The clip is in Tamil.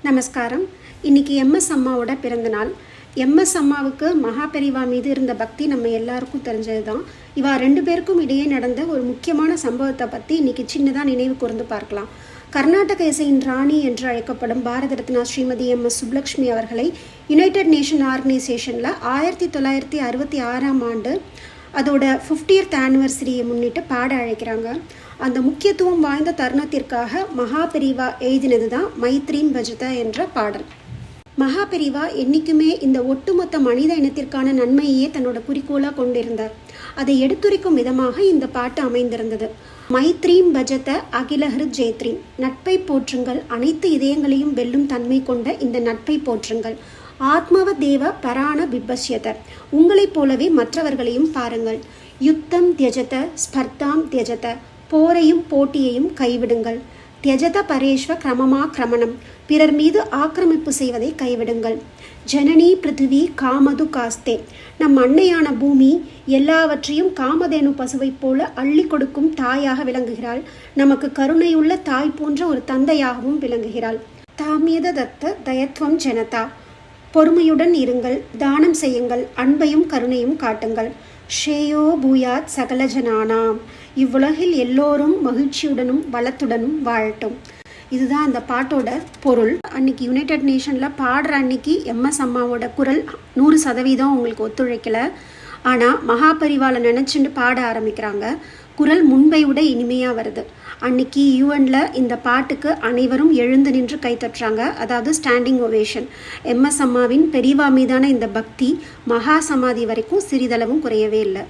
நமஸ்காரம். இன்றைக்கி எம்எஸ் அம்மாவோட பிறந்தநாள். எம்எஸ் அம்மாவுக்கு மகாபெரிவா மீது இருந்த பக்தி நம்ம எல்லாருக்கும் தெரிஞ்சது தான். இவா ரெண்டு பேருக்கும் இடையே நடந்த ஒரு முக்கியமான சம்பவத்தை பற்றி இன்றைக்கி சின்னதாக நினைவு கூர்ந்து பார்க்கலாம். கர்நாடக இசையின் ராணி என்று அழைக்கப்படும் பாரத ரத்னா ஸ்ரீமதி எம்எஸ் சுப்புலக்ஷ்மி அவர்களை யுனைடெட் நேஷன் ஆர்கனைசேஷனில் 1966 அதோட 50th ஆனிவர்சரியை முன்னிட்டு பாட அழைக்கிறாங்க. அந்த முக்கியத்துவம் வாய்ந்த தருணத்திற்காக மகாபெரிவா எழுதினது தான் மைத்ரீம் பஜத என்ற பாடல். மகாபெரிவா என்றைக்குமே இந்த ஒட்டுமொத்த மனித இனத்திற்கான நன்மையே தன்னோட குறிக்கோளாக கொண்டிருந்தார். அதை எடுத்துரைக்கும் விதமாக இந்த பாட்டு அமைந்திருந்தது. மைத்ரீம் பஜத அகிலஹிருத் ஜெயத்ரீம், நட்பை போற்றுங்கள், அனைத்து இதயங்களையும் வெல்லும் தன்மை கொண்ட இந்த நட்பை போற்றுங்கள். ஆத்மவ தேவ பராண விபஷ்யத, உங்களைப் போலவே மற்றவர்களையும் பாருங்கள். யுத்தம் தியஜத ஸ்பர்தாம் தியஜத, போரையும் போட்டியையும் கைவிடுங்கள். தியஜத பரேஷ்வ கிரமமா கிரமணம், பிறர் மீது ஆக்கிரமிப்பு செய்வதை கைவிடுங்கள். ஜனனி பிருத்திவி காமது காஸ்தே, நம் அன்னையான பூமி எல்லாவற்றையும் காமதேனு பசுவைப் போல அள்ளி கொடுக்கும் தாயாக விளங்குகிறாள். நமக்கு கருணையுள்ள தாய் போன்ற ஒரு தந்தையாகவும் விளங்குகிறாள். தாமியத தத்த தயத்வம் ஜனதா, பொறுமையுடன் இருங்கள், தானம் செய்யுங்கள், அன்பையும் கருணையும் காட்டுங்கள். ஷேயோ பூயாத் சகல ஜனானாம், இவ்வுலகில் எல்லோரும் மகிழ்ச்சியுடனும் வளத்துடனும் வாழட்டும். இதுதான் அந்த பாட்டோட பொருள். அன்னைக்கு யுனைடெட் நேஷனில் பாடுற அன்னைக்கு எம்எஸ் அம்மாவோட குரல் 100% உங்களுக்கு ஒத்துழைக்கலை. ஆனால் மகாபெரிவாளை நினச்சிட்டு பாட ஆரம்பிக்கிறாங்க. குரல் முன்பை விட இனிமையாக வருது. அன்னைக்கு யூஎனில் இந்த பாட்டுக்கு அனைவரும் எழுந்து நின்று கைத்தட்டுறாங்க, அதாவது ஸ்டாண்டிங் ஒவேஷன். எம்எஸ் அம்மாவின் பெரிவா மீதான இந்த பக்தி மகா சமாதி வரைக்கும் சிறிதளவும் குறையவே இல்லை.